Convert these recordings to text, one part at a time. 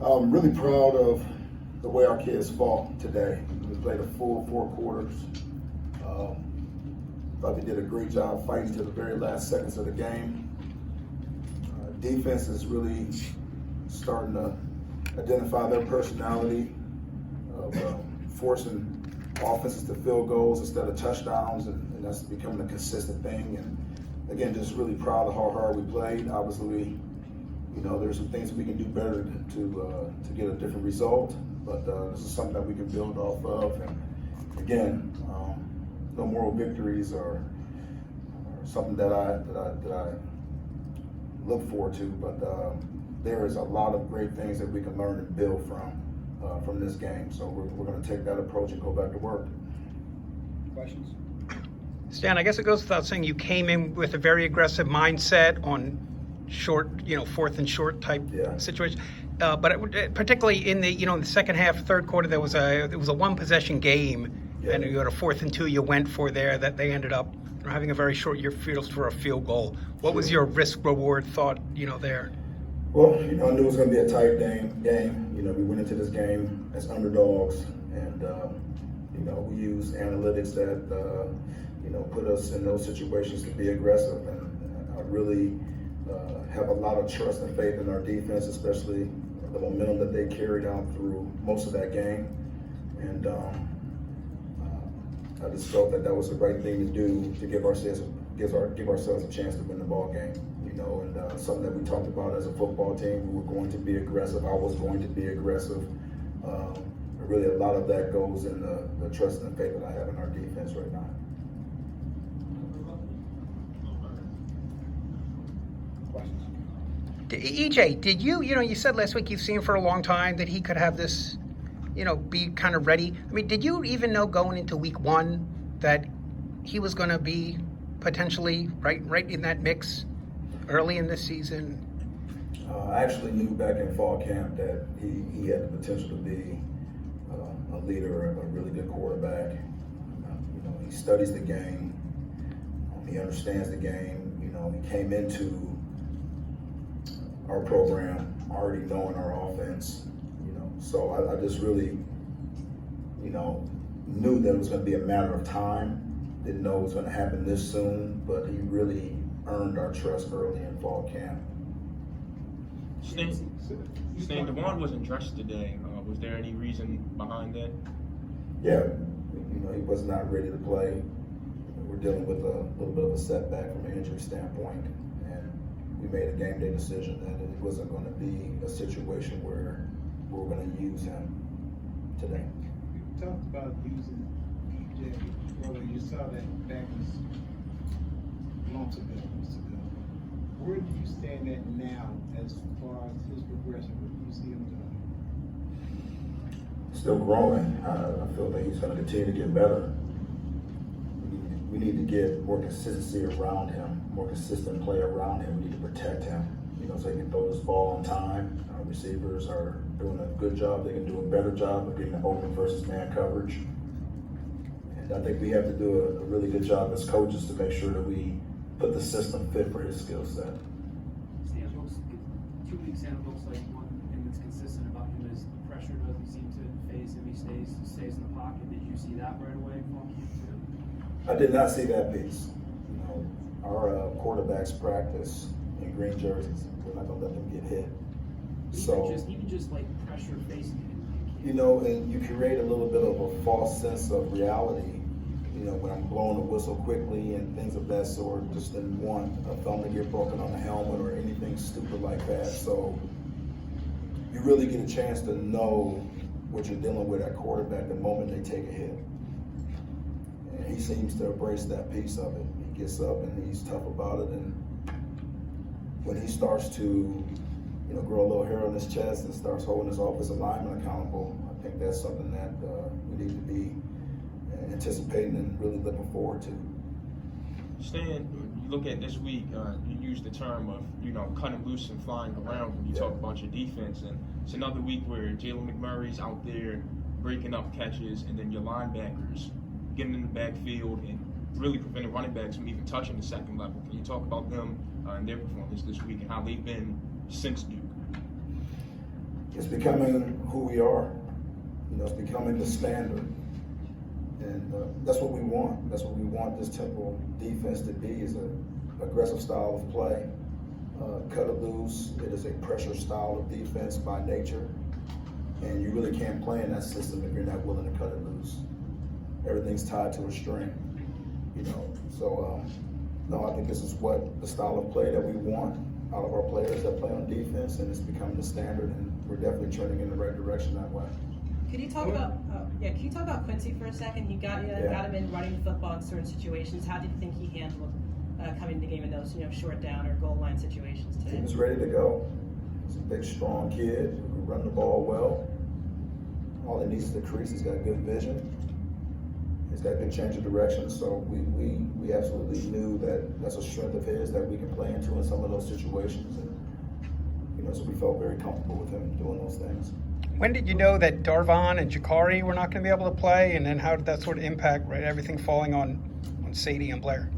I'm really proud of the way our kids fought today. We played a full 4 quarters. Thought they did a great job fighting to the very last seconds of the game. Defense is really starting to identify their personality of forcing offenses to field goals instead of touchdowns, and that's becoming a consistent thing. And again, just really proud of how hard we played. Obviously, there's some things we can do better to get a different result, but this is something that we can build off of. And again, no moral victories are something that I look forward to, but there is a lot of great things that we can learn and build from this game. So we're going to take that approach and go back to work. Questions? Stan, I guess it goes without saying you came in with a very aggressive mindset on short, fourth and short type situation. But particularly in the second half, third quarter, it was a one possession game, and you had a 4th and 2 you went for there that they ended up having a very short year field for a field goal. What was your risk reward thought, there? Well, I knew it was going to be a tight game. We went into this game as underdogs, and we used analytics that put us in those situations to be aggressive. And I really have a lot of trust and faith in our defense, especially the momentum that they carried on through most of that game. And I just felt that was the right thing to do to give ourselves a chance to win the ball game. And something that we talked about as a football team, we were going to be aggressive. I was going to be aggressive. Really, a lot of that goes in the trust and faith that I have in our defense right now. EJ, did you said last week you've seen for a long time that he could have this, be kind of ready. I mean, did you even know going into week 1 that he was going to be potentially right in that mix early in this season? I actually knew back in fall camp that he had the potential to be a leader, a really good quarterback. He studies the game. He understands the game. He came into our program already knowing our offense. So I just really, knew that it was going to be a matter of time. Didn't know it was going to happen this soon, but he really earned our trust early in fall camp. Stan, DeJuan wasn't dressed today. Was there any reason behind that? Yeah, he was not ready to play. We're dealing with a little bit of a setback from an injury standpoint, and we made a game day decision that it wasn't going to be a situation where we were going to use him today. You talked about using EJ earlier. You saw that back months ago. Where do you stand at now as far as his progression? What do you see him doing? Still growing. I feel that he's going to continue to get better. We need to get more consistency around him, more consistent play around him. We need to protect him, so he can throw this ball on time. Our receivers are doing a good job. They can do a better job of getting open versus man coverage. And I think we have to do a really good job as coaches to make sure that we put the system fit for his skill set. Stan, 2 weeks in, it looks like one thing that's consistent about him is the pressure doesn't seem to phase him. He stays in the pocket. Did you see that right away from him too? I did not see that piece. Our quarterbacks practice in green jerseys. We're not going to let them get hit. Even just like pressure facing him. And you create a little bit of a false sense of reality. When I'm blowing a whistle quickly and things of that sort, just didn't want a thumb to get broken on the helmet or anything stupid like that. So you really get a chance to know what you're dealing with at quarterback the moment they take a hit. And he seems to embrace that piece of it. He gets up and he's tough about it. And when he starts to, grow a little hair on his chest and starts holding his offensive lineman accountable, I think that's something that we need to be anticipating and really looking forward to. Stan, you look at this week, you use the term of, cutting loose and flying around when you talk about your defense. And it's another week where Jalen McMurray's out there breaking up catches, and then your linebackers getting in the backfield and really preventing running backs from even touching the second level. Can you talk about them and their performance this week and how they've been since Duke? it's becoming who we are. You know, it's becoming the standard. And that's what we want. That's what we want this Temple defense to be, is an aggressive style of play. Cut it loose. It is a pressure style of defense by nature. And you really can't play in that system if you're not willing to cut it loose. Everything's tied to a string, you know. So, no, I think this is what the style of play that we want out of our players that play on defense, and it's becoming the standard, and we're definitely trending in the right direction that way. Could you talk about can you talk about Quincy for a second? You got him in running the football in certain situations. How did you think he handled coming to the game in those short down or goal line situations today? He was ready to go. He's a big, strong kid who can run the ball well. All he needs is the crease. He's got good vision. He's got good change of direction. So we absolutely knew that that's a strength of his that we can play into in some of those situations. And, you know, so we felt very comfortable with him doing those things. When did you know that Darvon and Jakari were not going to be able to play, and then how did that sort of impact, right, everything falling on Sadie and Blair?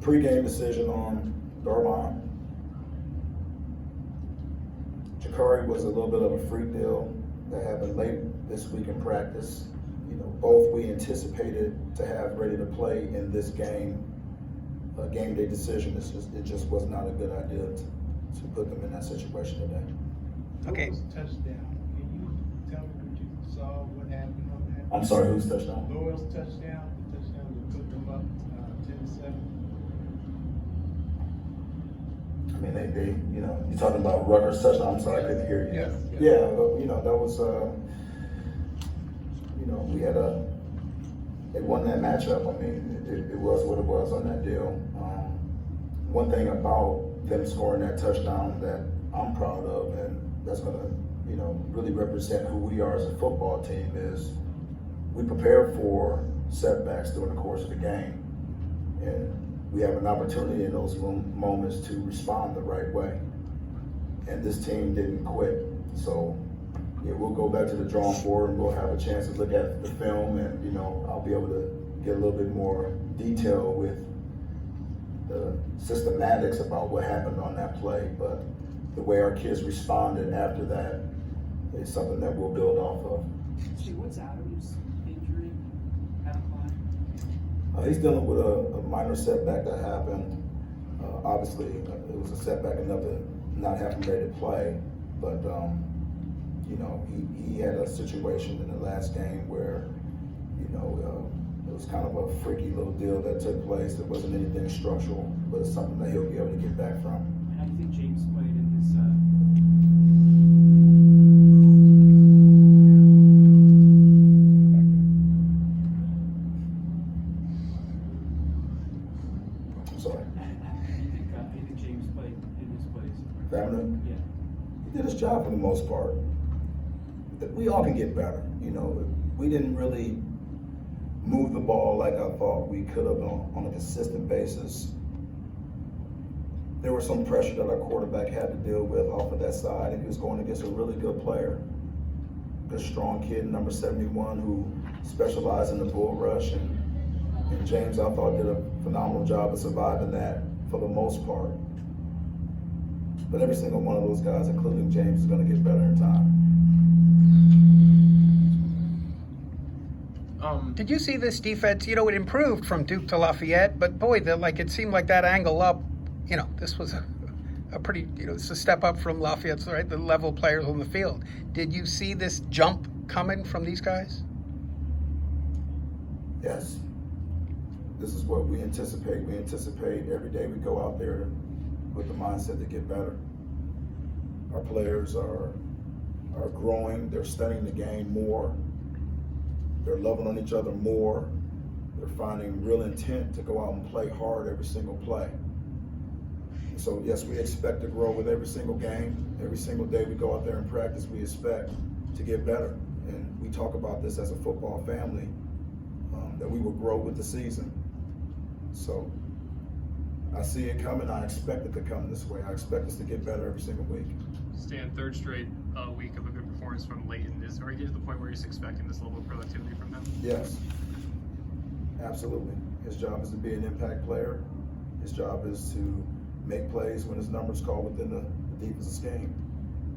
Pre-game decision on Darvon. Jakari was a little bit of a freak deal that happened late this week in practice. You know, both we anticipated to have ready to play in this game. A game day decision, it just was not a good idea to put them in that situation today. Okay. Lowell's touchdown. Can you tell me what you saw, what happened on that? I'm sorry, whose touchdown? Lowell's touchdown, the touchdown that put them up 10-7. I mean, they you know, you're talking about Rutgers touchdown. I'm sorry, I couldn't hear you. Yes. Yeah, but, you know, that was, you know, they won that matchup. I mean, it was what it was on that deal. One thing about them scoring that touchdown that I'm proud of, and that's going to, you know, really represent who we are as a football team, is we prepare for setbacks during the course of the game. And we have an opportunity in those moments to respond the right way. And this team didn't quit. So, yeah, we'll go back to the drawing board and we'll have a chance to look at the film, and, you know, I'll be able to get a little bit more detail with the systematics about what happened on that play. But the way our kids responded after that is something that we'll build off of. Steve, what's Adams' injury? Adam Klein? He's dealing with a minor setback that happened. Obviously, it was a setback enough to not have him ready to play. But, you know, he had a situation in the last game where, you know, it was kind of a freaky little deal that took place. It wasn't anything structural, but it's something that he'll be able to get back from. How do you think James played in his I'm sorry. how do you think James played in his plays? Family? Yeah. He did his job for the most part. We all can get better. You know, we didn't really move the ball like I thought we could have on a consistent basis. There was some pressure that our quarterback had to deal with off of that side, and he was going against a really good player. Good, strong kid, number 71, who specialized in the bull rush. And James, I thought, did a phenomenal job of surviving that for the most part. But every single one of those guys, including James, is going to get better in time. Did you see this defense? You know, it improved from Duke to Lafayette, but boy, it seemed like that angle up, you know, this was a pretty, you know, it's a step up from Lafayette's, right, the level of players on the field. Did you see this jump coming from these guys? Yes. This is what we anticipate. We anticipate every day we go out there with the mindset to get better. Our players are growing. They're studying the game more. They're loving on each other more. They're finding real intent to go out and play hard every single play. So yes, we expect to grow with every single game. Every single day we go out there and practice, we expect to get better. And we talk about this as a football family, that we will grow with the season. So I see it coming. I expect it to come this way. I expect us to get better every single week. Stan, third straight week of a good performance from Layton. Are you getting to the point where you're expecting this level of productivity from him? Yes, absolutely. His job is to be an impact player. His job is to make plays when his number's called within the defensive scheme.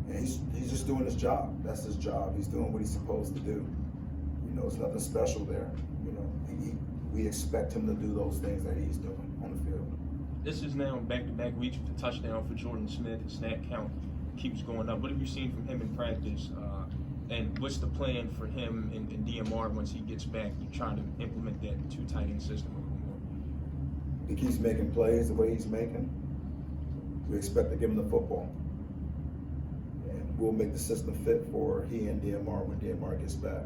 And he's just doing his job. That's his job. He's doing what he's supposed to do. You know, it's nothing special there. You know, we expect him to do those things that he's doing on the field. This is now back-to-back weeks with the touchdown for Jordan Smith. His snap count keeps going up. What have you seen from him in practice? And what's the plan for him and DMR once he gets back to try to implement that two tight end system a little more? He keeps making plays the way he's making. We expect to give him the football. And we'll make the system fit for he and DMR when DMR gets back.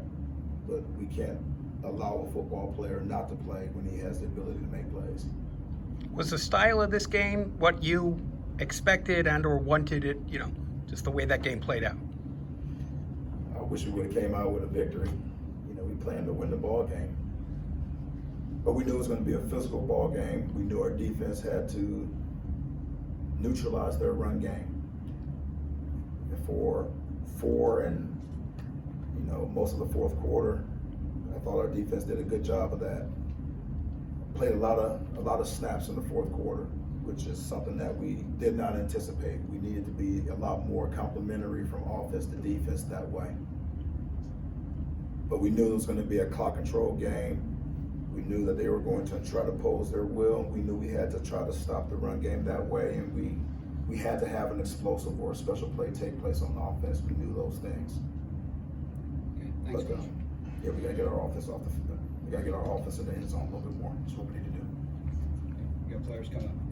But we can't allow a football player not to play when he has the ability to make plays. Was the style of this game what you expected and or wanted it, you know, just the way that game played out? I wish we would have came out with a victory. You know, we planned to win the ball game. But we knew it was going to be a physical ball game. We knew our defense had to neutralize their run game. And for you know, most of the fourth quarter, I thought our defense did a good job of that. Played a lot of snaps in the fourth quarter, which is something that we did not anticipate. We needed to be a lot more complementary from offense to defense that way. But we knew it was going to be a clock control game. We knew that they were going to try to pose their will. We knew we had to try to stop the run game that way, and we had to have an explosive or a special play take place on offense. We knew those things. Okay, thanks, But, Coach. yeah, we got to get our offense off the field. We got to get our offense in the end zone a little bit more. That's what we need to do. We got players coming up.